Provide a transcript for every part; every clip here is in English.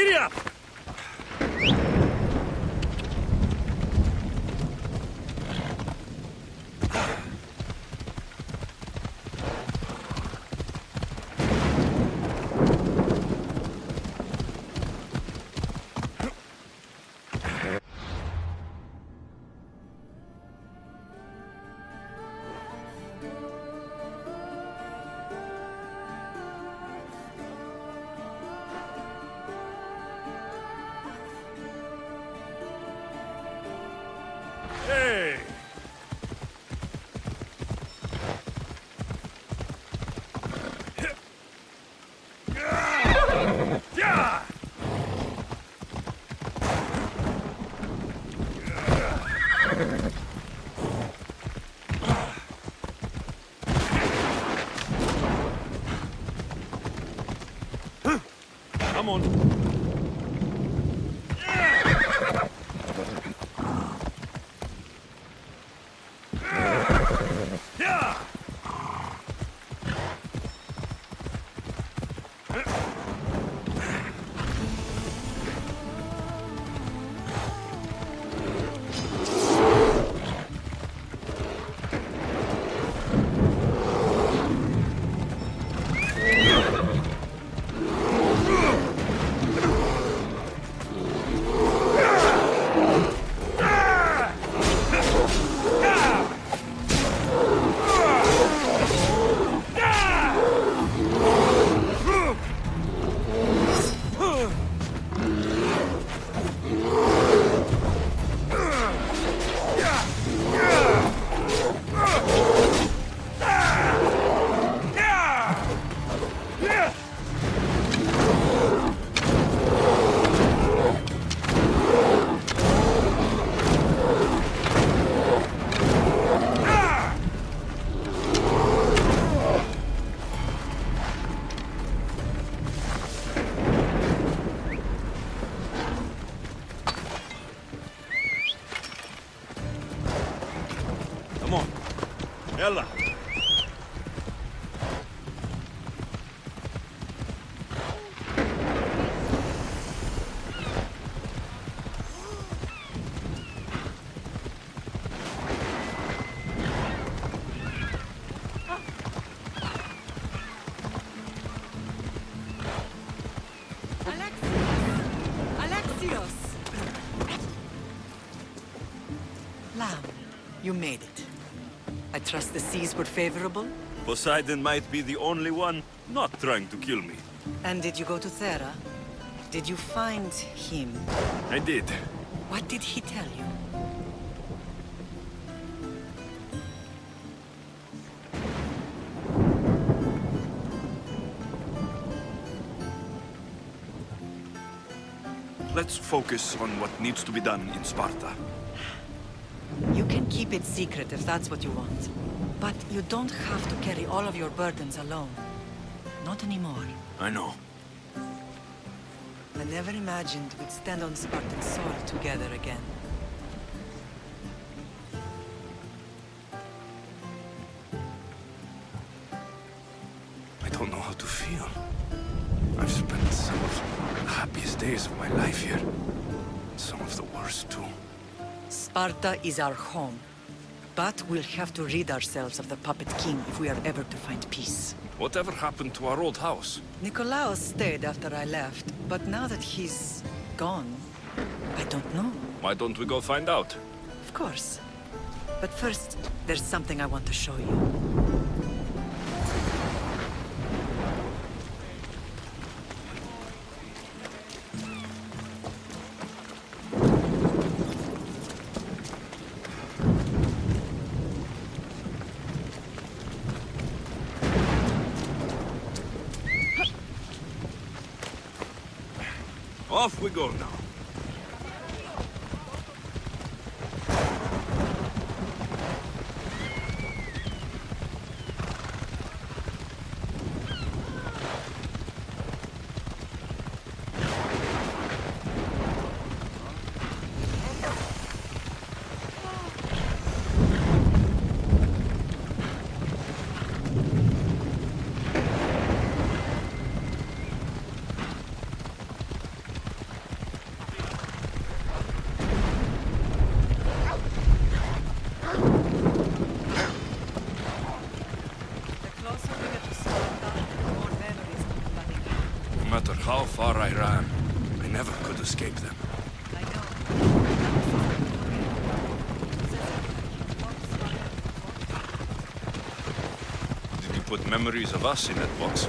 Giddy up! Hey! Yeah! Come on. Yeah! Come on. Ella. Alexios! Lamb, you made it. I trust the seas were favorable? Poseidon might be the only one not trying to kill me. And did you go to Thera? Did you find him? I did. What did he tell you? Let's focus on what needs to be done in Sparta. You can keep it secret if that's what you want. But you don't have to carry all of your burdens alone. Not anymore. I know. I never imagined we'd stand on Spartan soil together again. I don't know how to feel. I've spent some of the happiest days of my life here. Some of the worst, too. Sparta is our home. But we'll have to rid ourselves of the Puppet King if we are ever to find peace. Whatever happened to our old house? Nikolaos stayed after I left, but now that he's gone, I don't know. Why don't we go find out? Of course. But first, there's something I want to show you. Off we go now. far I ran, I never could escape them. I know. Did you put memories of us in that box?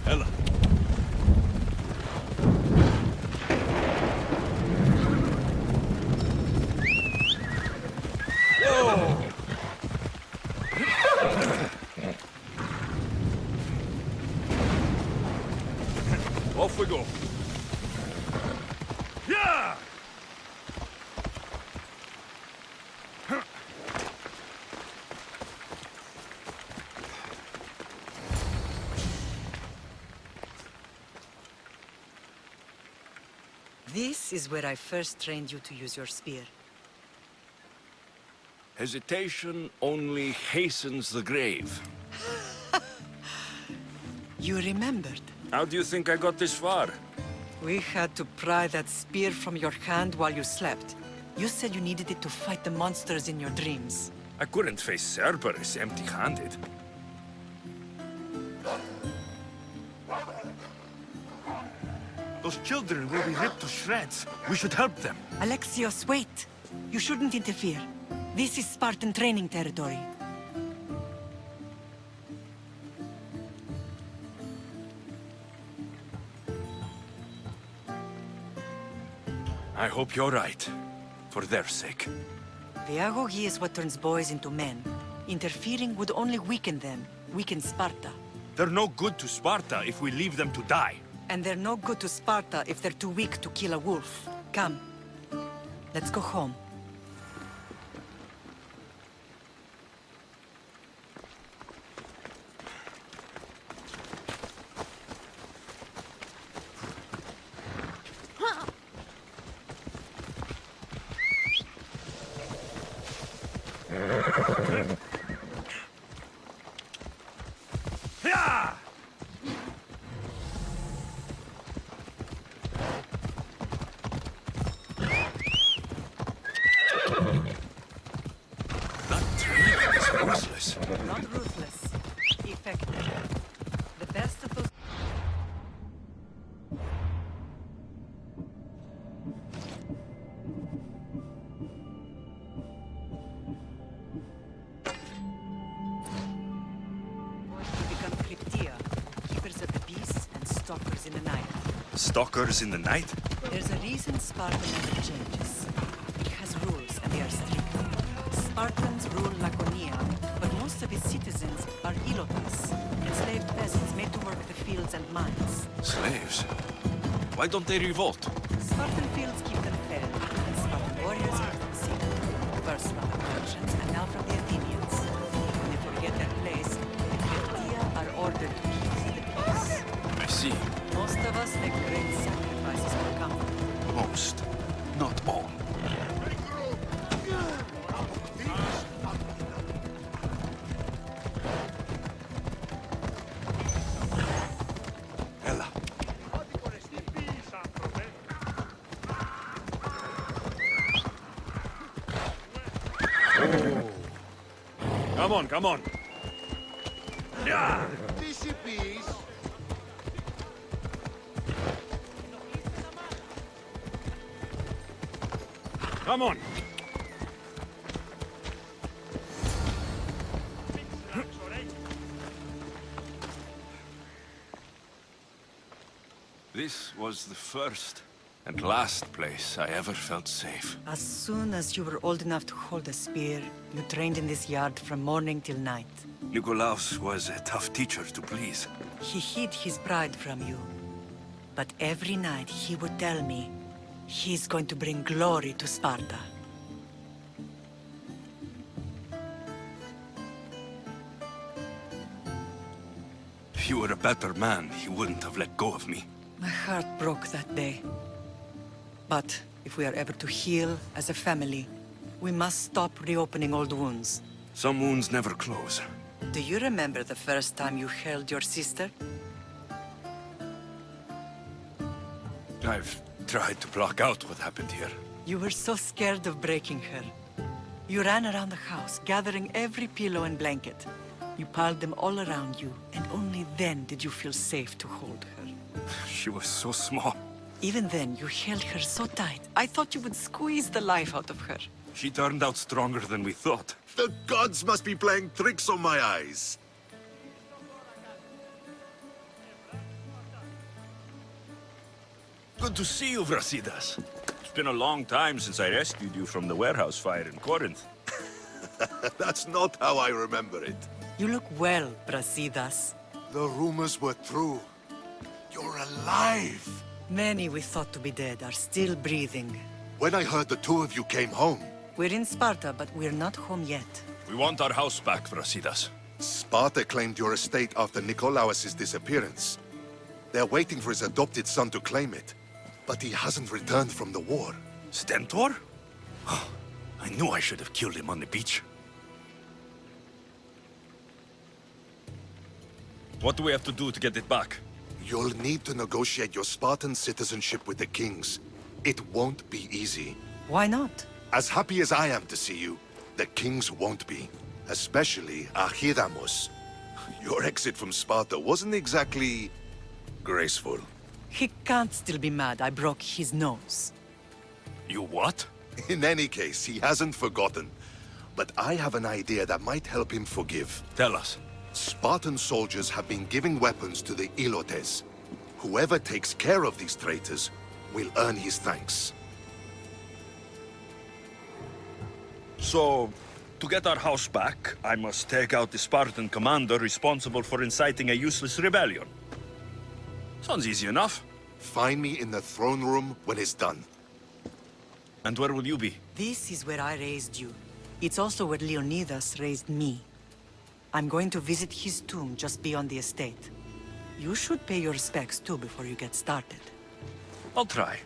Ella. Off we go. Yeah! This is where I first trained you to use your spear. Hesitation only hastens the grave. You remembered. How do you think I got this far? We had to pry that spear from your hand while you slept. You said you needed it to fight the monsters in your dreams. I couldn't face Cerberus empty-handed. Those children will be ripped to shreds. We should help them. Alexios, wait! You shouldn't interfere. This is Spartan training territory. I hope you're right. For their sake. The agoge is what turns boys into men. Interfering would only weaken them, weaken Sparta. They're no good to Sparta if we leave them to die. And they're no good to Sparta if they're too weak to kill a wolf. Come. Let's go home. Yeah! That training is useless. Not ruthless. Effective. The best of those... To become Cryptia, keepers of the peace and stalkers in the night. Stalkers in the night? There's a reason Sparta never changes. It has rules, and they are strict. Spartans rule Laconia, but most of its citizens are ilotas, enslaved peasants made to work the fields and mines. Slaves? Why don't they revolt? Spartan fields keep them fed, and Spartan warriors keep them safe. First from the merchants, and now from the Athenians. When they forget their place, the Cryptia are ordered to keep the peace. I see. Most of us make great sacrifices for comfort. Most. Not all. Ella. Come on, come on. Yeah! Come on. This was the first and last place I ever felt safe. As soon as you were old enough to hold a spear, you trained in this yard from morning till night. Nikolaos was a tough teacher to please. He hid his pride from you. But every night he would tell me, he's going to bring glory to Sparta. If you were a better man, he wouldn't have let go of me. My heart broke that day. But if we are ever to heal as a family, we must stop reopening old wounds. Some wounds never close. Do you remember the first time you held your sister? I've tried to block out what happened here. You were so scared of breaking her. You ran around the house, gathering every pillow and blanket. You piled them all around you, and only then did you feel safe to hold her. She was so small. Even then, you held her so tight. I thought you would squeeze the life out of her. She turned out stronger than we thought. The gods must be playing tricks on my eyes. Good to see you, Brasidas. It's been a long time since I rescued you from the warehouse fire in Corinth. That's not how I remember it. You look well, Brasidas. The rumors were true. You're alive. Many we thought to be dead are still breathing. When I heard the two of you came home, We're in Sparta, but we're not home yet. We want our house back, Brasidas. Sparta claimed your estate after Nikolaos' disappearance. They're waiting for his adopted son to claim it. But he hasn't returned from the war. Stentor? I knew I should have killed him on the beach. What do we have to do to get it back? You'll need to negotiate your Spartan citizenship with the kings. It won't be easy. Why not? As happy as I am to see you, the kings won't be. Especially Archidamos. Your exit from Sparta wasn't exactly graceful. He can't still be mad I broke his nose. You what? In any case, he hasn't forgotten. But I have an idea that might help him forgive. Tell us. Spartan soldiers have been giving weapons to the Ilotes. Whoever takes care of these traitors will earn his thanks. So, to get our house back, I must take out the Spartan commander responsible for inciting a useless rebellion. Sounds easy enough. Find me in the throne room when it's done. And where will you be? This is where I raised you. It's also where Leonidas raised me. I'm going to visit his tomb just beyond the estate. You should pay your respects too before you get started. I'll try.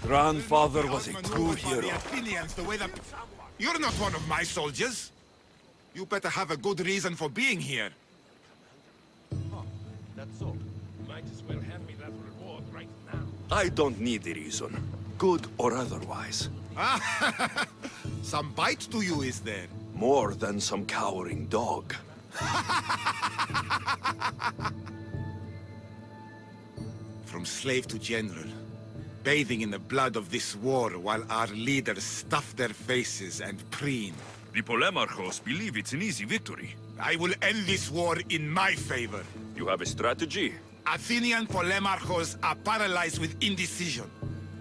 Grandfather was a true hero. You're not one of my soldiers. You better have a good reason for being here. That's all. Might as well hand me that reward right now. I don't need a reason, good or otherwise. Some bite to you, is there? More than some cowering dog. From slave to general, bathing in the blood of this war while our leaders stuff their faces and preen. The Polemarchos believe it's an easy victory. I will end this war in my favor. You have a strategy? Athenian Polemarchos are paralyzed with indecision.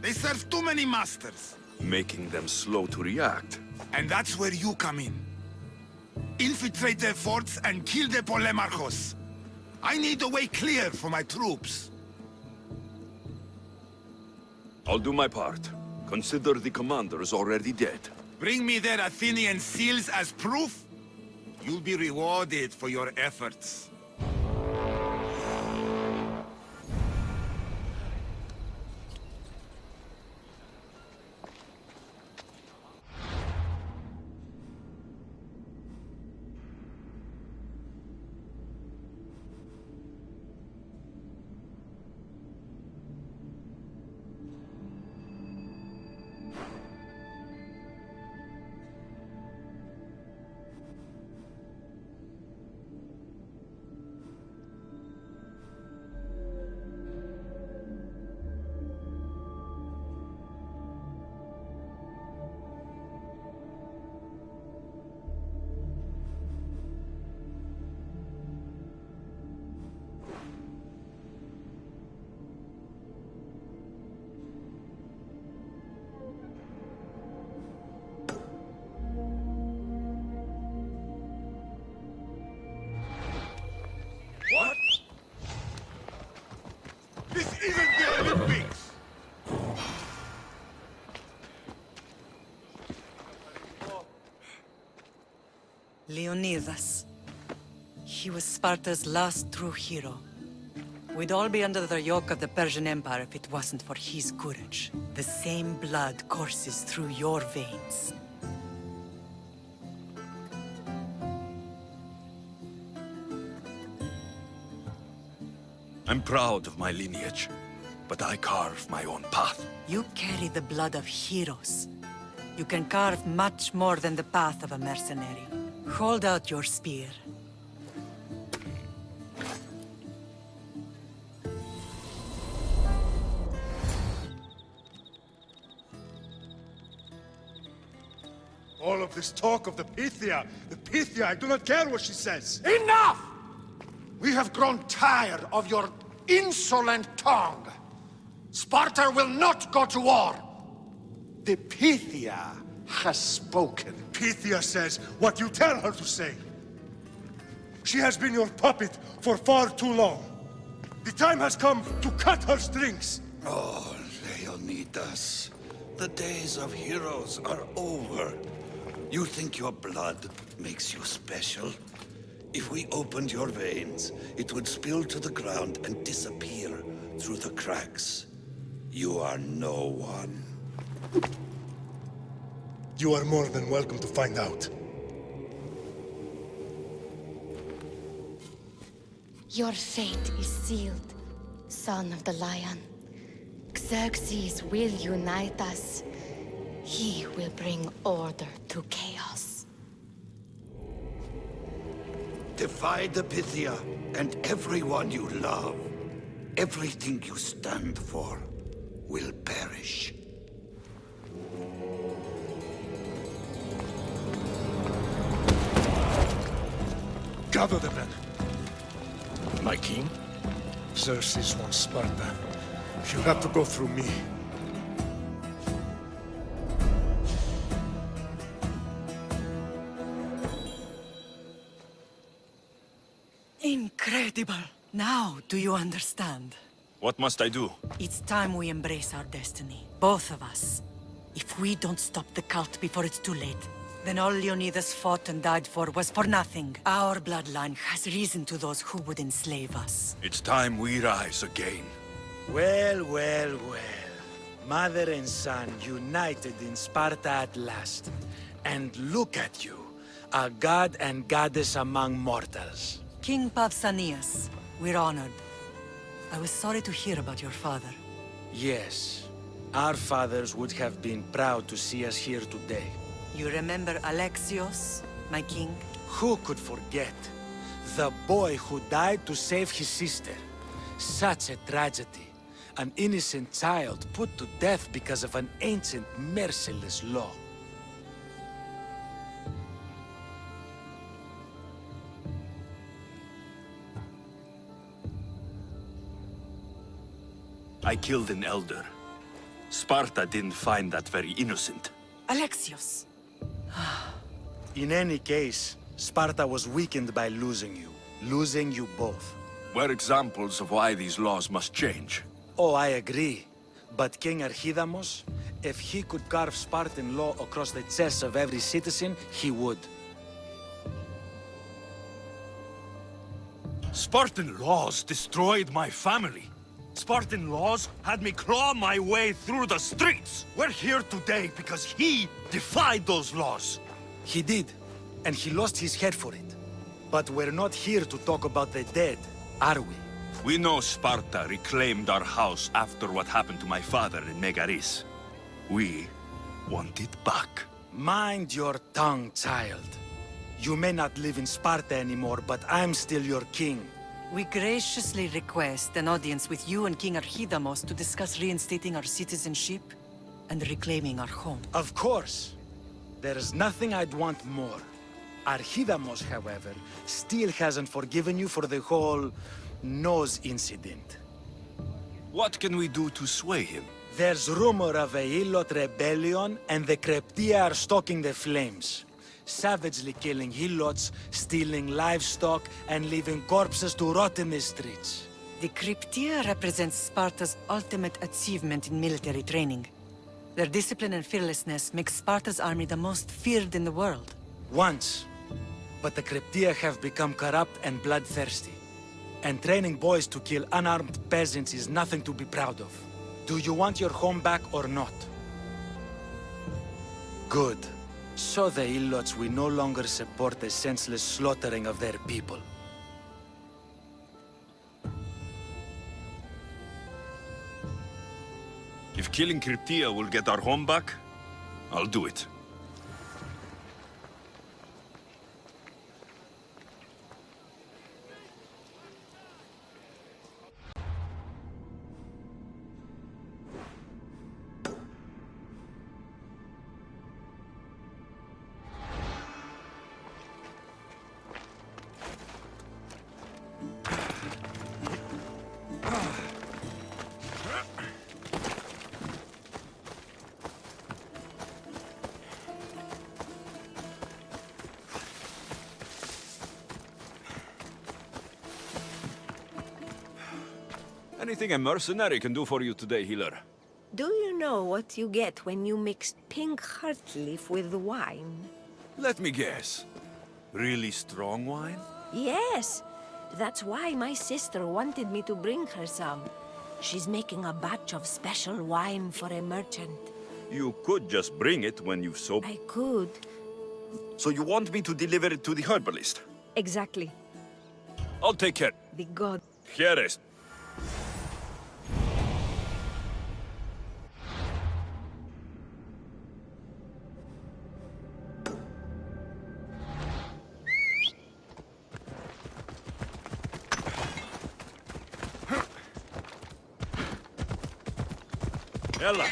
They serve too many masters. Making them slow to react. And that's where you come in. Infiltrate their forts and kill the Polemarchos. I need a way clear for my troops. I'll do my part. Consider the commander is already dead. Bring me their Athenian seals as proof. You'll be rewarded for your efforts. What? This isn't the Olympics! Leonidas. He was Sparta's last true hero. We'd all be under the yoke of the Persian Empire if it wasn't for his courage. The same blood courses through your veins. I'm proud of my lineage, but I carve my own path. You carry the blood of heroes. You can carve much more than the path of a mercenary. Hold out your spear. All of this talk of the Pythia, I do not care what she says. Enough! We have grown tired of your insolent tongue. Sparta will not go to war. The Pythia has spoken. Pythia says what you tell her to say. She has been your puppet for far too long. The time has come to cut her strings. Oh, Leonidas, the days of heroes are over. You think your blood makes you special? If we opened your veins, it would spill to the ground and disappear through the cracks. You are no one. You are more than welcome to find out. Your fate is sealed, son of the lion. Xerxes will unite us. He will bring order to chaos. Defy the Pythia and everyone you love. Everything you stand for will perish. Gather the men. My king? Xerxes wants Sparta. She'll have to go through me. Incredible! Now, do you understand? What must I do? It's time we embrace our destiny. Both of us. If we don't stop the cult before it's too late, then all Leonidas fought and died for was for nothing. Our bloodline has reason to those who would enslave us. It's time we rise again. Well, well, well. Mother and son united in Sparta at last. And look at you, a god and goddess among mortals. King Pausanias, we're honored. I was sorry to hear about your father. Yes, our fathers would have been proud to see us here today. You remember Alexios, my king? Who could forget? The boy who died to save his sister. Such a tragedy. An innocent child put to death because of an ancient, merciless law. I killed an elder. Sparta didn't find that very innocent. Alexios! In any case, Sparta was weakened by losing you both. We're examples of why these laws must change. Oh, I agree. But King Archidamos, if he could carve Spartan law across the chests of every citizen, he would. Spartan laws destroyed my family. Spartan laws had me claw my way through the streets. We're here today because he defied those laws. He did, and he lost his head for it. But we're not here to talk about the dead, are we? We know Sparta reclaimed our house after what happened to my father in Megaris. We want it back. Mind your tongue, child. You may not live in Sparta anymore, but I'm still your king. We graciously request an audience with you and King Archidamos to discuss reinstating our citizenship and reclaiming our home. Of course. There's nothing I'd want more. Archidamos, however, still hasn't forgiven you for the whole nose incident. What can we do to sway him? There's rumor of a Hilot rebellion, and the Kreptia are stalking the flames. Savagely killing Hilots, stealing livestock, and leaving corpses to rot in the streets. The Cryptia represents Sparta's ultimate achievement in military training. Their discipline and fearlessness make Sparta's army the most feared in the world. Once. But the Cryptia have become corrupt and bloodthirsty. And training boys to kill unarmed peasants is nothing to be proud of. Do you want your home back or not? Good. So the Ilots will no longer support the senseless slaughtering of their people. If killing Cryptia will get our home back, I'll do it. Anything a mercenary can do for you today, healer? Do you know what you get when you mix pink heart leaf with wine? Let me guess. Really strong wine? Yes. That's why my sister wanted me to bring her some. She's making a batch of special wine for a merchant. You could just bring it when you've sold. I could. So you want me to deliver it to the herbalist? Exactly. I'll take care. The god. Here is. Ella.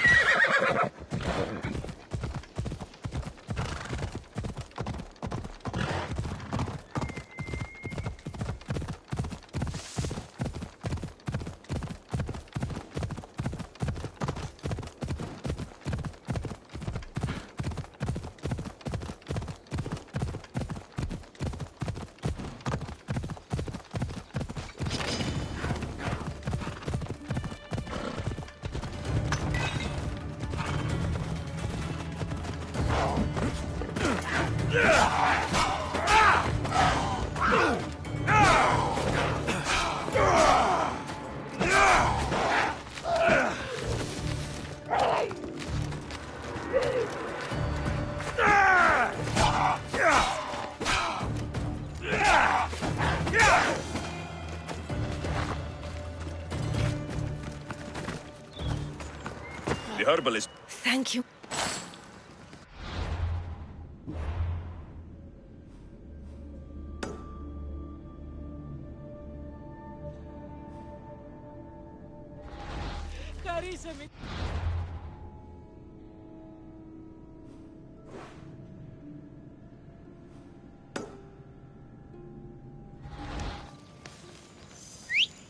The herbalist. Thank you.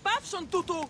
Πάψον τούτο!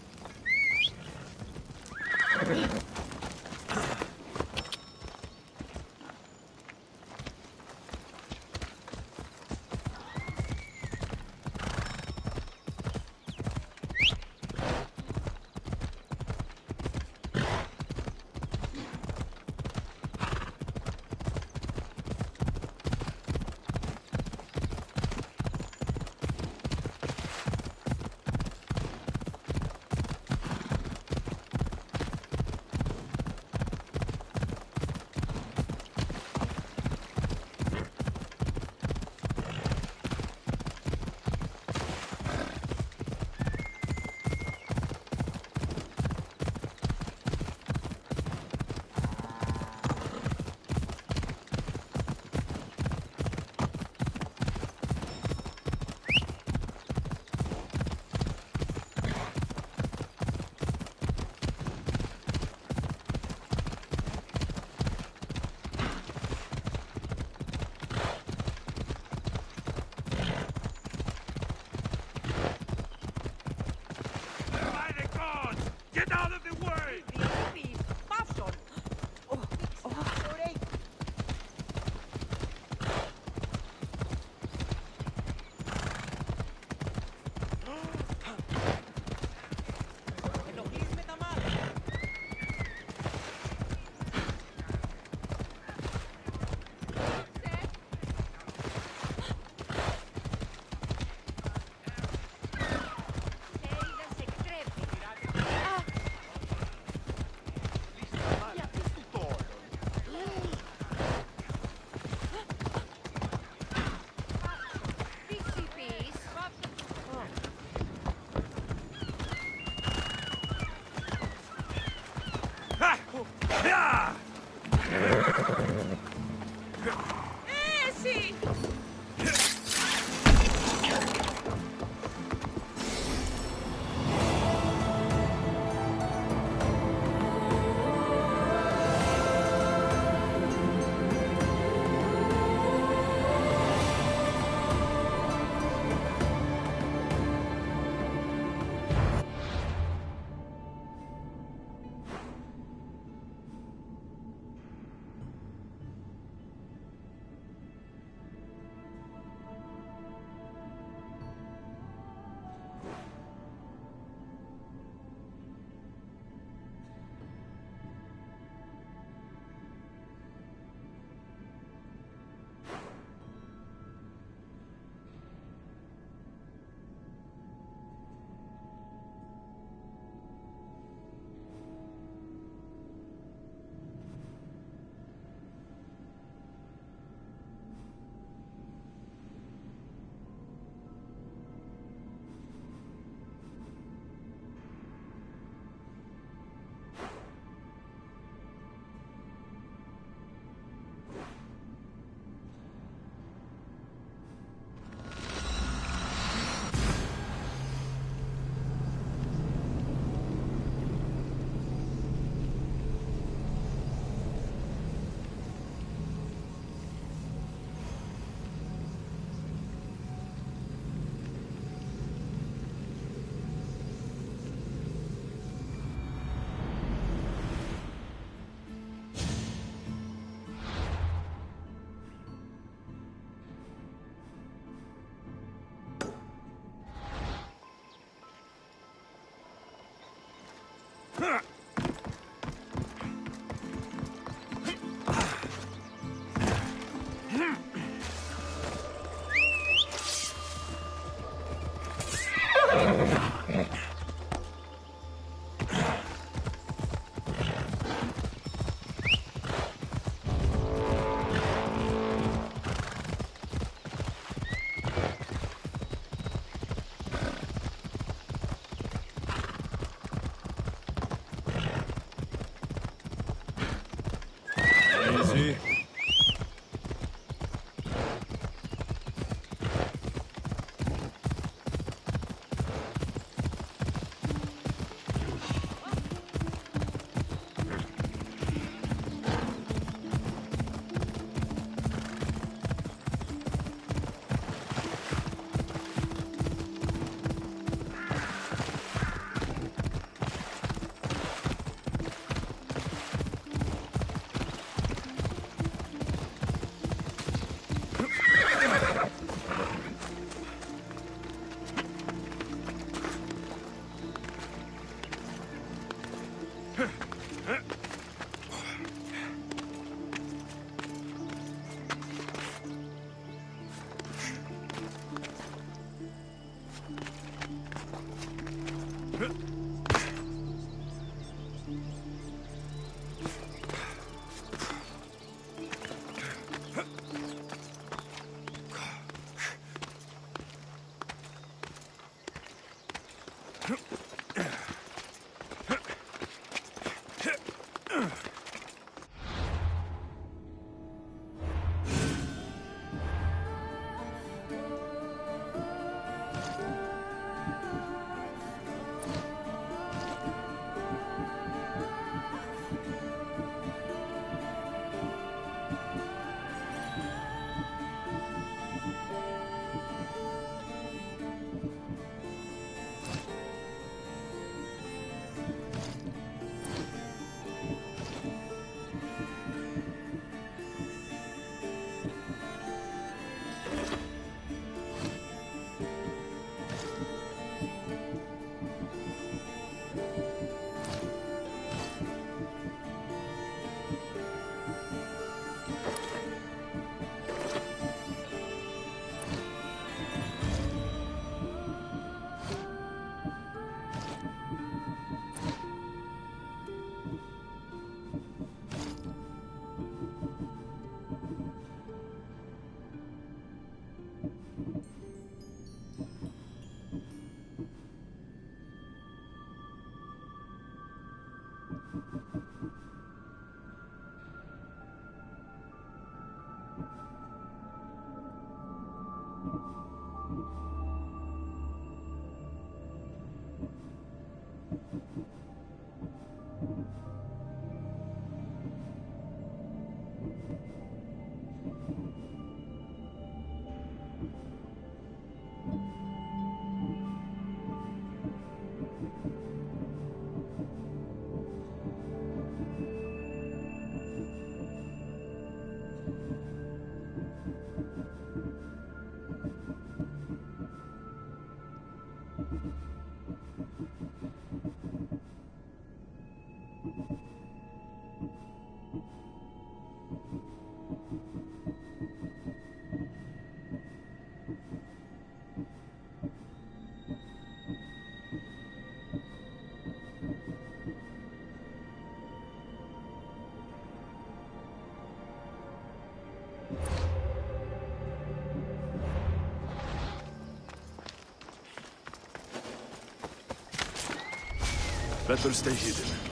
Better stay hidden.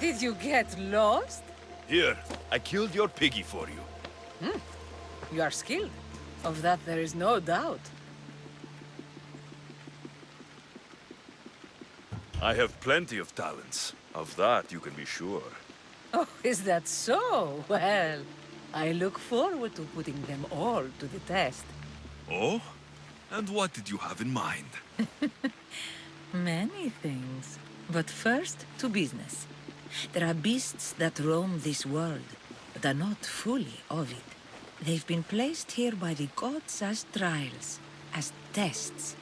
Did you get lost? Here, I killed your piggy for you. You are skilled. Of that there is no doubt. I have plenty of talents. Of that you can be sure. Oh, is that so? Well, I look forward to putting them all to the test. Oh? And what did you have in mind? Many things. But first, to business. There are beasts that roam this world, but are not fully of it. They've been placed here by the gods as trials, as tests.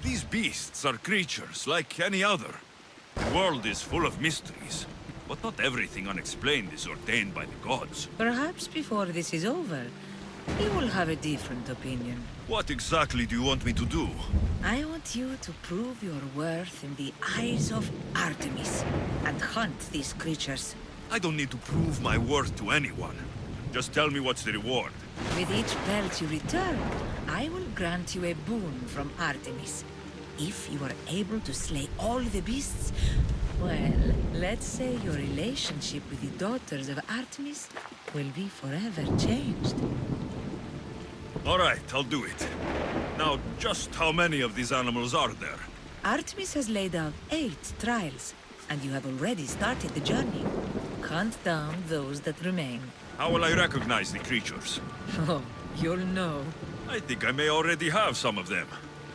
These beasts are creatures like any other. The world is full of mysteries, but not everything unexplained is ordained by the gods. Perhaps before this is over, you will have a different opinion. What exactly do you want me to do? I want you to prove your worth in the eyes of Artemis, and hunt these creatures. I don't need to prove my worth to anyone. Just tell me what's the reward. With each pelt you return, I will grant you a boon from Artemis. If you are able to slay all the beasts, well, let's say your relationship with the daughters of Artemis will be forever changed. All right, I'll do it. Now, just how many of these animals are there? Artemis has laid out 8 trials, and you have already started the journey. Hunt down those that remain. How will I recognize the creatures? Oh, you'll know. I think I may already have some of them.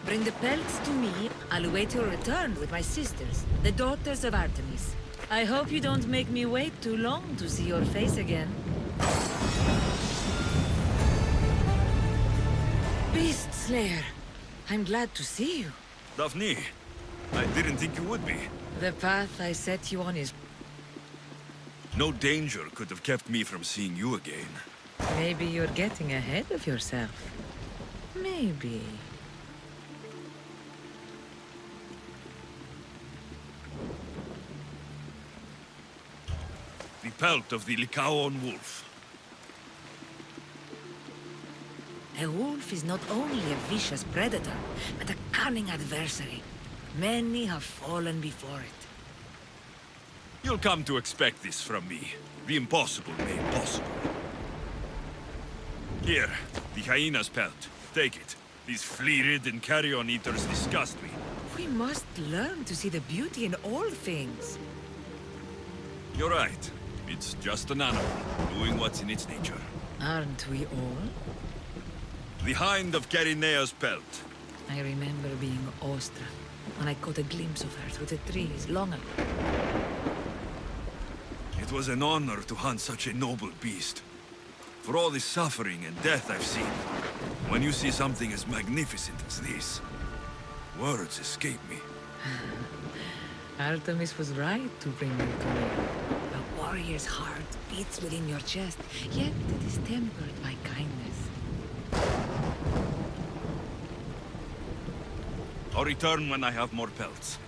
Bring the pelts to me. I'll await your return with my sisters, the daughters of Artemis. I hope you don't make me wait too long to see your face again. Beast Slayer, I'm glad to see you. Daphne, I didn't think you would be. The path I set you on is... No danger could have kept me from seeing you again. Maybe you're getting ahead of yourself. Maybe. The pelt of the Lycaon wolf. A wolf is not only a vicious predator, but a cunning adversary. Many have fallen before it. You'll come to expect this from me. The impossible made possible. Here, the hyena's pelt. Take it. These flea-ridden carrion eaters disgust me. We must learn to see the beauty in all things. You're right. It's just an animal, doing what's in its nature. Aren't we all? The hind of Carinea's pelt. I remember being awestruck when I caught a glimpse of her through the trees long ago. It was an honor to hunt such a noble beast. For all the suffering and death I've seen, when you see something as magnificent as this, words escape me. Artemis was right to bring you to me. A warrior's heart beats within your chest, yet it is tempered by kindness. I'll return when I have more pelts.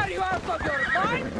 Are you out of your mind?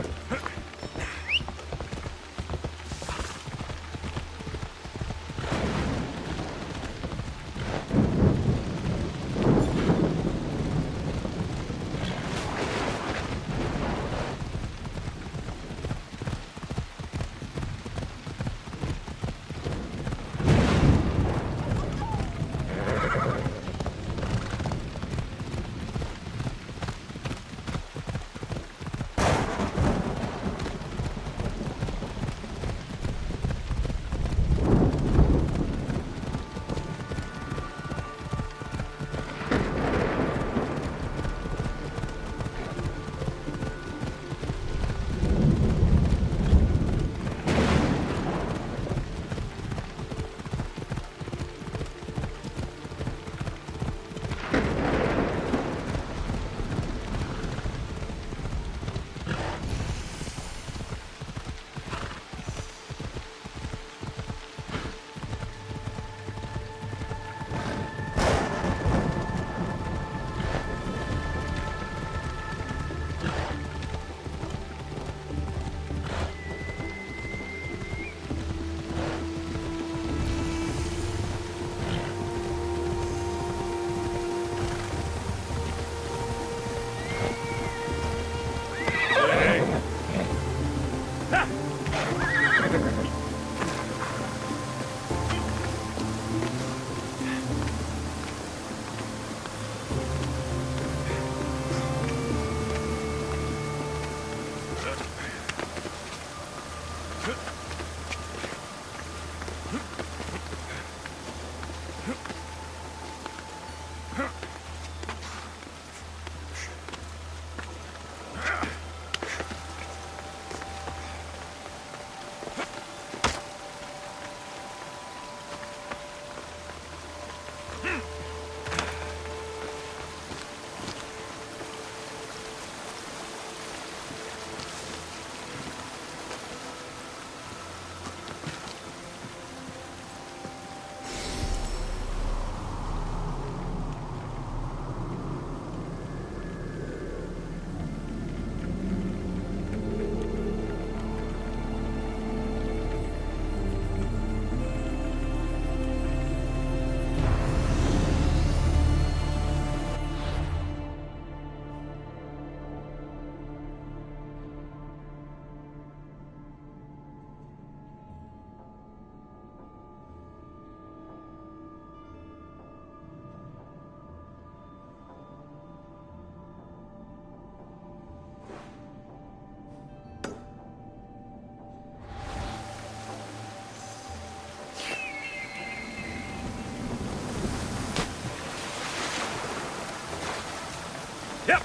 Yep.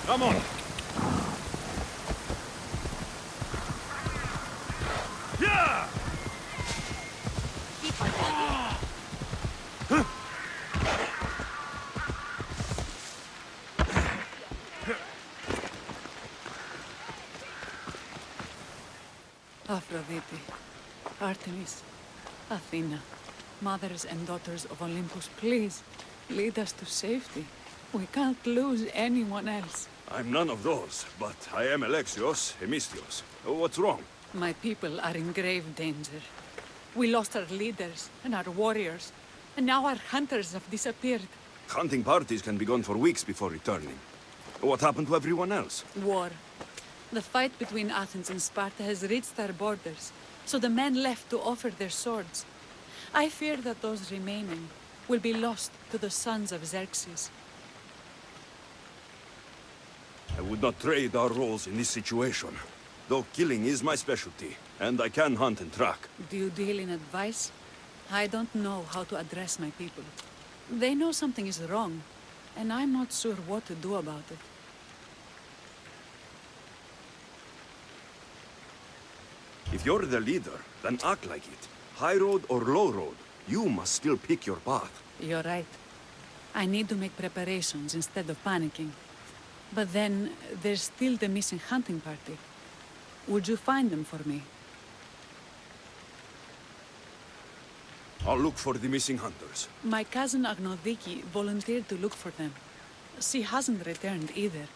Come on. Yeah. Aphrodite, Artemis, Athena, mothers and daughters of Olympus, please, lead us to safety. We can't lose anyone else. I'm none of those, but I am Alexios Hemistios. What's wrong? My people are in grave danger. We lost our leaders and our warriors, and now our hunters have disappeared. Hunting parties can be gone for weeks before returning. What happened to everyone else? War. The fight between Athens and Sparta has reached our borders, so the men left to offer their swords. I fear that those remaining will be lost to the sons of Xerxes. I would not trade our roles in this situation. Though killing is my specialty, and I can hunt and track. Do you deal in advice? I don't know how to address my people. They know something is wrong, and I'm not sure what to do about it. If you're the leader, then act like it. High road or low road, you must still pick your path. You're right. I need to make preparations instead of panicking. But then, there's still the missing hunting party. Would you find them for me? I'll look for the missing hunters. My cousin Agnodiki volunteered to look for them. She hasn't returned either.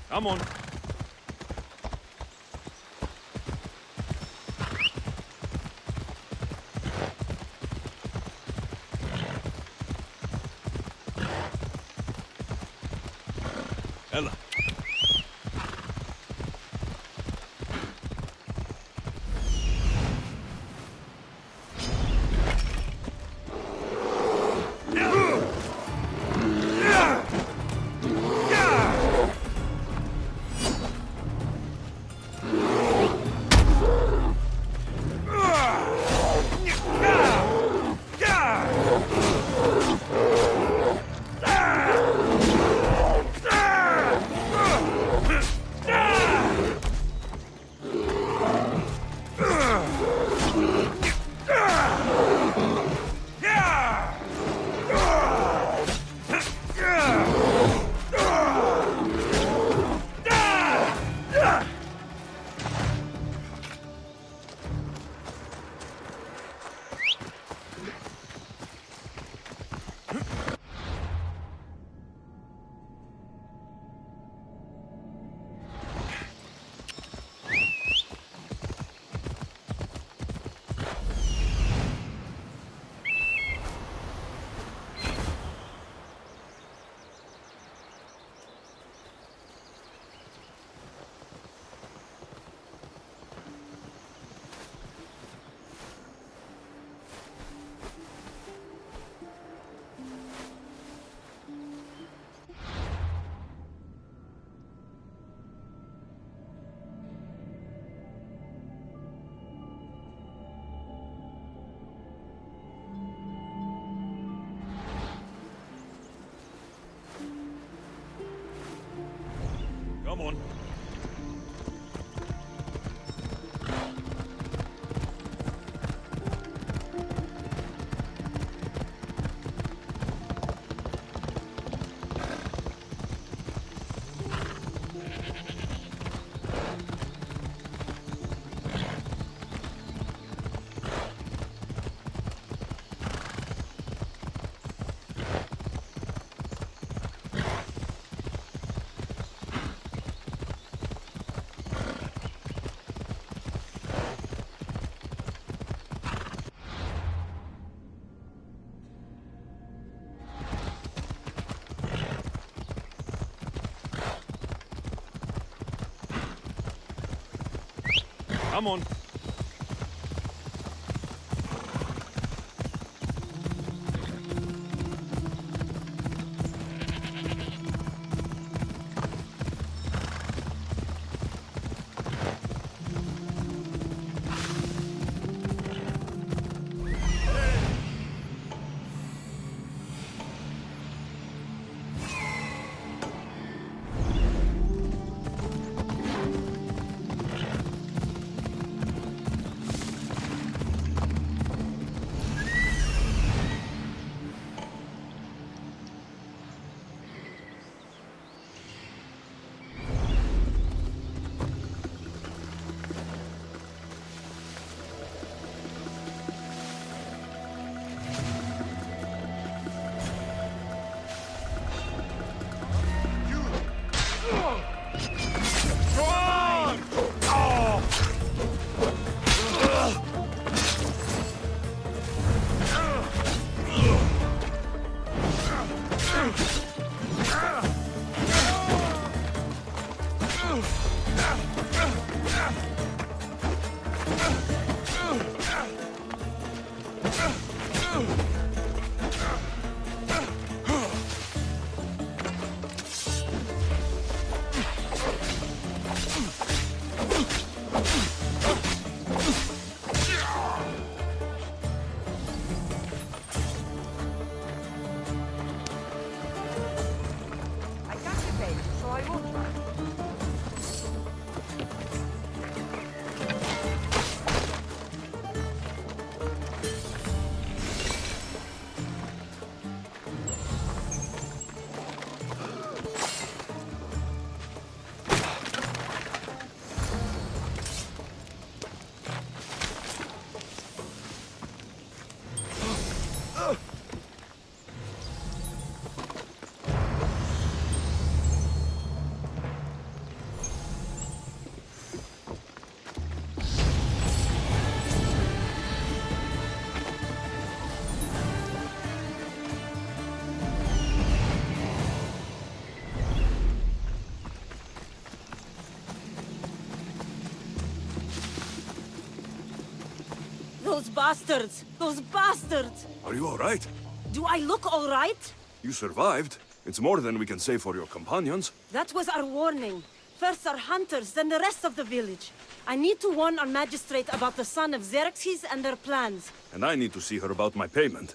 Come on. Ella. Come on. Come on. I can't debate, so I won't try. Those bastards! Those bastards! Are you all right? Do I look all right? You survived. It's more than we can say for your companions. That was our warning. First our hunters, then the rest of the village. I need to warn our magistrate about the son of Xerxes and their plans. And I need to see her about my payment.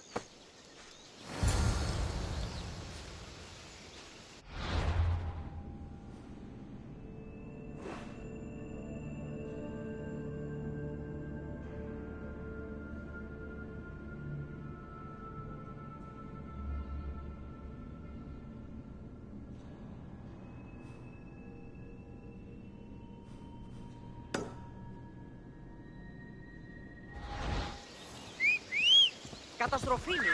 Καταστροφήνη.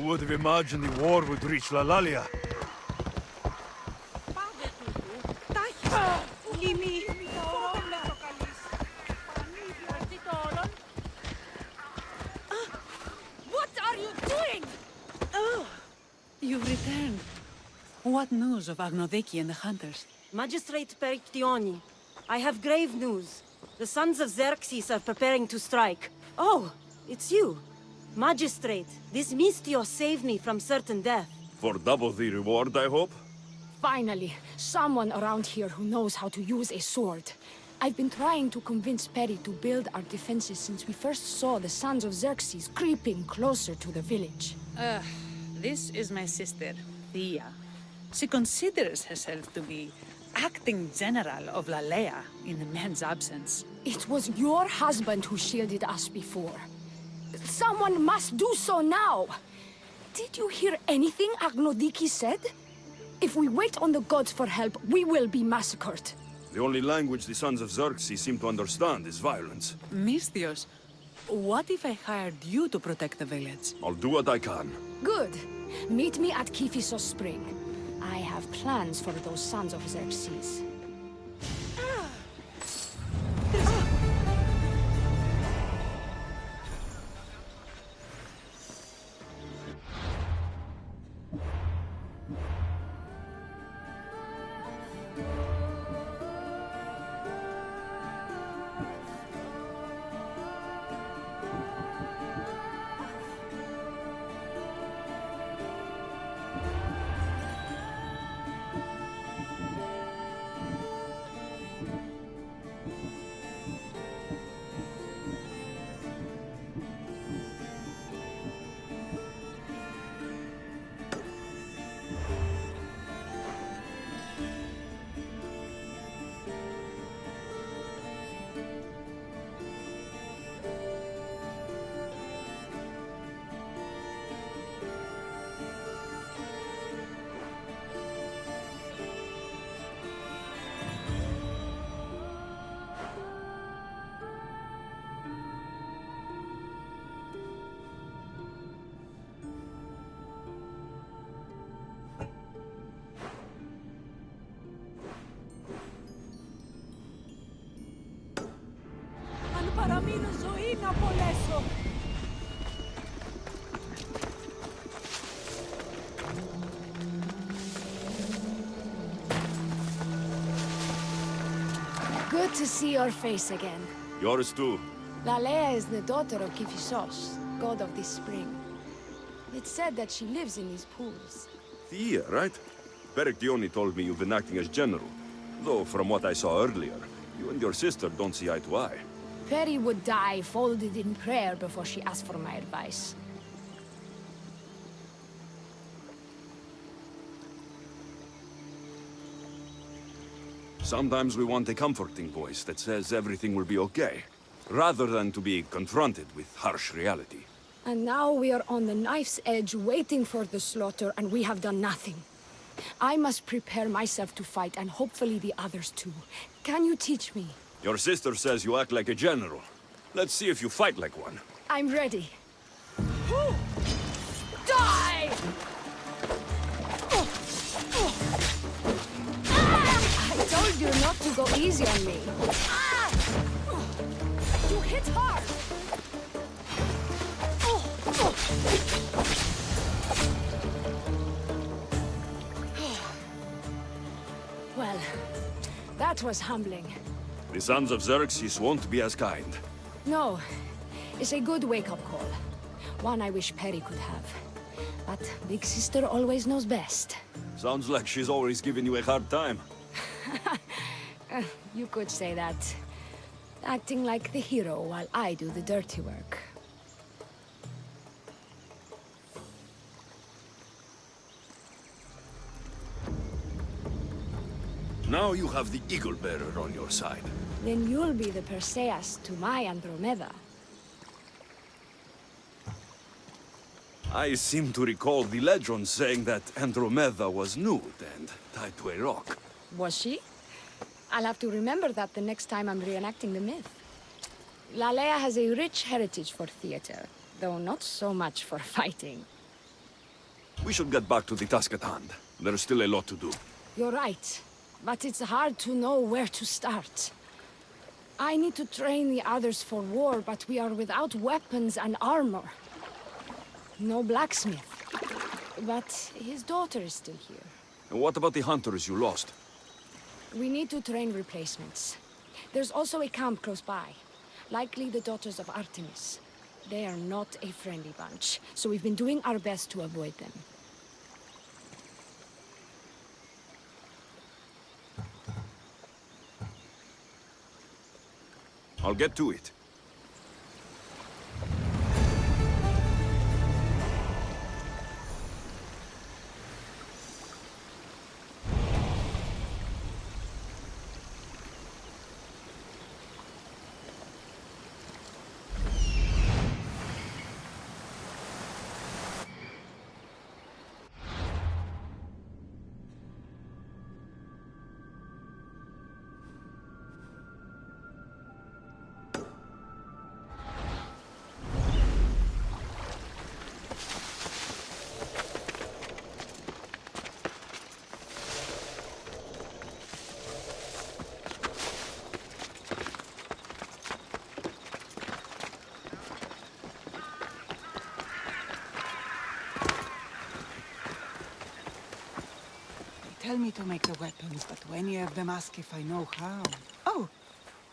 Who would have imagined the war would reach Lalalia? What are you doing? Oh, you've returned. What news of Agnodeki and the hunters? Magistrate Perictioni, I have grave news. The sons of Xerxes are preparing to strike. Oh, it's you. Magistrate, this Mistio saved me from certain death. For double the reward, I hope? Finally, someone around here who knows how to use a sword. I've been trying to convince Peri to build our defenses since we first saw the sons of Xerxes creeping closer to the village. This is my sister, Thea. She considers herself to be acting general of Lalea in the man's absence. It was your husband who shielded us before. Someone must do so now! Did you hear anything Agnodiki said? If we wait on the gods for help, we will be massacred. The only language the sons of Xerxes seem to understand is violence. Misthios, what if I hired you to protect the village? I'll do what I can. Good. Meet me at Kiphisos Spring. I have plans for those sons of Xerxes. παραμείνω ζωή να απολέσω. Good to see your face again. Yours too. Lalea is the daughter of Kiphisos, god of the spring. It's said that she lives in these pools. Thea, right? Perictioni told me you've been acting as general. Though, from what I saw earlier, you and your sister don't see eye to eye. Peri would die folded in prayer before she asked for my advice. Sometimes we want a comforting voice that says everything will be okay, rather than to be confronted with harsh reality. And now we are on the knife's edge waiting for the slaughter, and we have done nothing. I must prepare myself to fight, and hopefully the others too. Can you teach me? Your sister says you act like a general. Let's see if you fight like one. I'm ready. Die! I told you not to go easy on me. You hit hard! Well, that was humbling. The sons of Xerxes won't be as kind. No, it's a good wake-up call. One I wish Peri could have. But Big Sister always knows best. Sounds like she's always giving you a hard time. You could say that. Acting like the hero while I do the dirty work. Now you have the Eagle Bearer on your side. Then you'll be the Perseus to my Andromeda. I seem to recall the legend saying that Andromeda was nude and tied to a rock. Was she? I'll have to remember that the next time I'm reenacting the myth. Lalea has a rich heritage for theater, though not so much for fighting. We should get back to the task at hand. There's still a lot to do. You're right, but it's hard to know where to start. I need to train the others for war, but we are without weapons and armor. No blacksmith. But his daughter is still here. And what about the hunters you lost? We need to train replacements. There's also a camp close by. Likely the daughters of Artemis. They are not a friendly bunch, so we've been doing our best to avoid them. I'll get to it. Tell me to make the weapons, but when you have them, ask if I know how. Oh,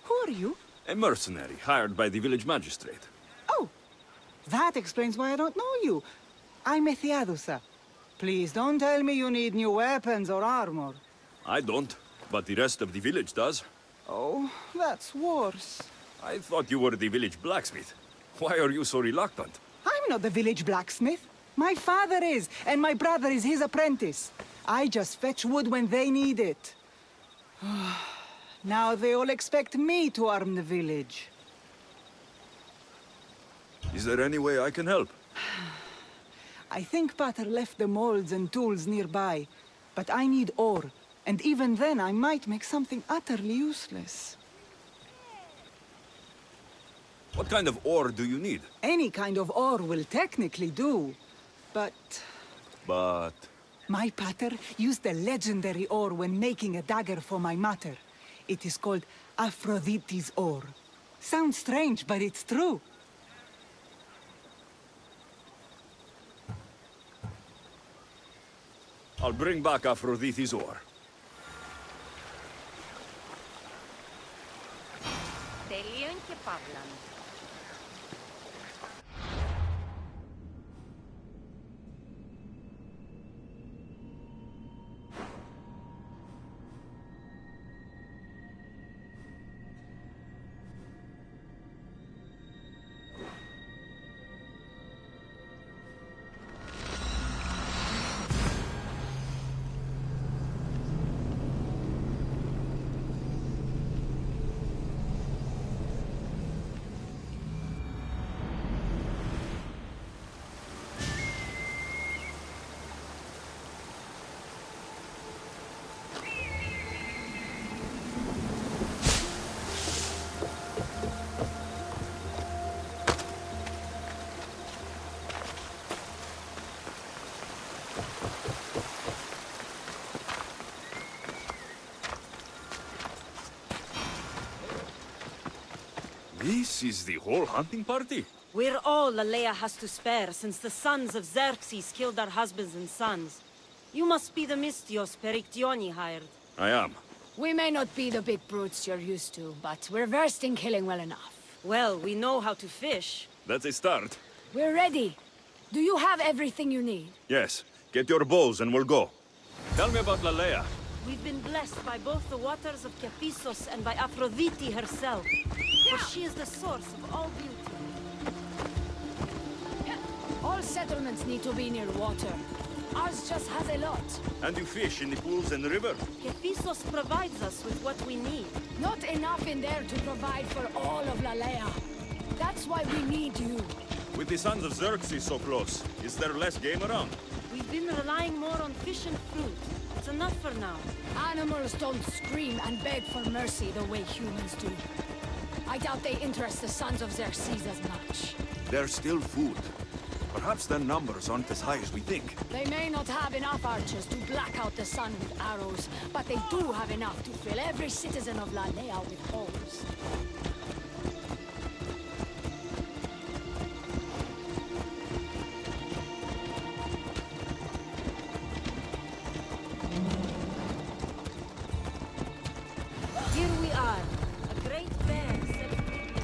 who are you? A mercenary hired by the village magistrate. Oh, that explains why I don't know you. I'm Ethiadusa. Please don't tell me you need new weapons or armor. I don't, but the rest of the village does. Oh, that's worse. I thought you were the village blacksmith. Why are you so reluctant? I'm not the village blacksmith. My father is, and my brother is his apprentice. I just fetch wood when they need it. Now they all expect me to arm the village. Is there any way I can help? I think Pater left the molds and tools nearby, but I need ore, and even then I might make something utterly useless. What kind of ore do you need? Any kind of ore will technically do, but... But... My pater used a legendary ore when making a dagger for my mater. It is called Aphrodite's ore. Sounds strange, but it's true. I'll bring back Aphrodite's ore. Τελείων και παύλαν. This is the whole hunting party? We're all Lalea has to spare since the sons of Xerxes killed our husbands and sons. You must be the Mystios Perictioni hired. I am. We may not be the big brutes you're used to, but we're versed in killing well enough. Well, we know how to fish. That's a start. We're ready. Do you have everything you need? Yes. Get your bows and we'll go. Tell me about Lalea. We've been blessed by both the waters of Kephissos and by Aphrodite herself. For she is the source of all beauty. All settlements need to be near water. Ours just has a lot. And you fish in the pools and the river? Kephissos provides us with what we need. Not enough in there to provide for all of Lalea. That's why we need you. With the sons of Xerxes so close, is there less game around? We've been relying more on fish and fruit. It's enough for now. Animals don't scream and beg for mercy the way humans do. I doubt they interest the sons of Xerxes as much. There's still food. Perhaps their numbers aren't as high as we think. They may not have enough archers to black out the sun with arrows, but they do have enough to fill every citizen of Lalea with holes. Here we are. A great bear celebrating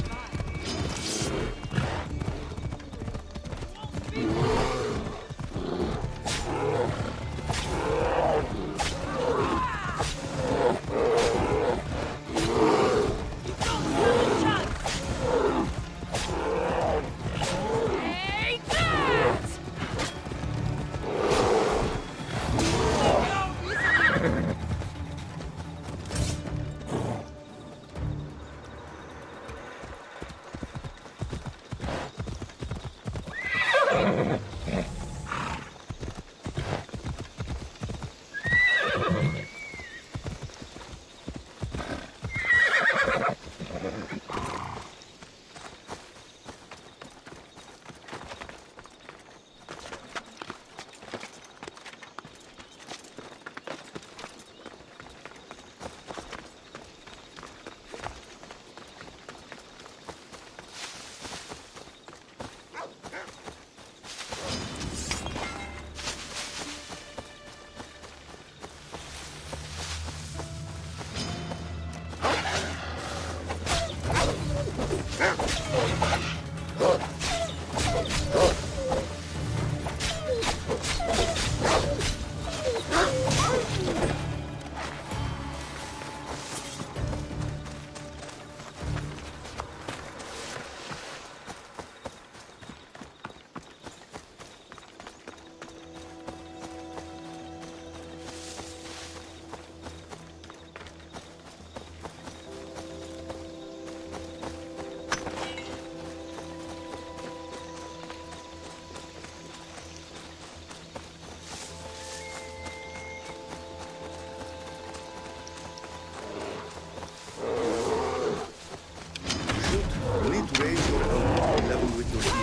You need to raise your elbow level with your heel.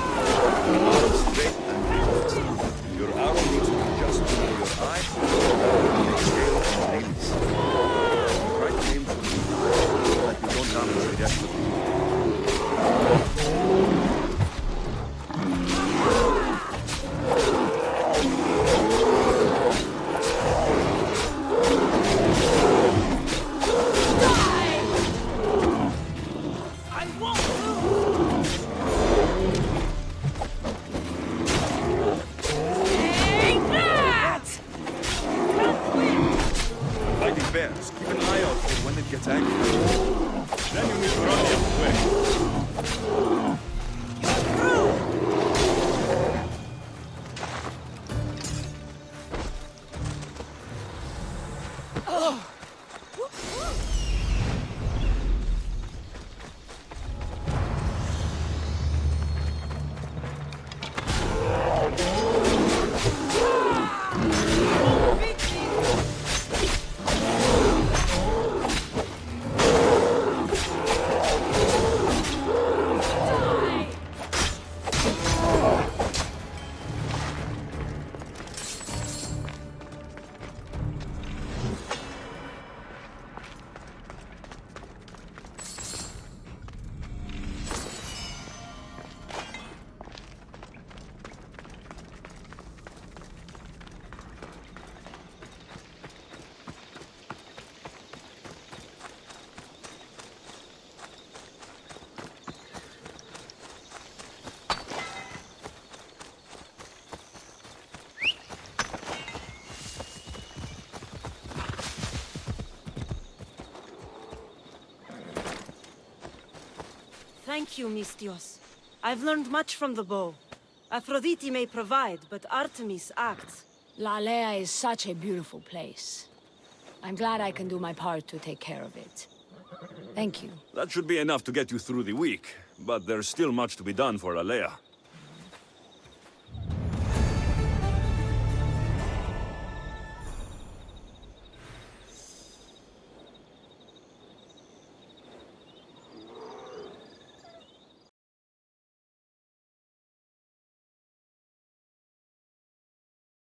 Straight and relaxed. Your arrow needs to be just below your eye. Exhale and release. Try to aim for the eye so that you don't damage the rest of bears. Keep an eye out for when it gets angry. Then you need to run the other way. Thank you, Mistios. I've learned much from the bow. Aphrodite may provide, but Artemis acts. Lalea is such a beautiful place. I'm glad I can do my part to take care of it. Thank you. That should be enough to get you through the week, but there's still much to be done for Alea.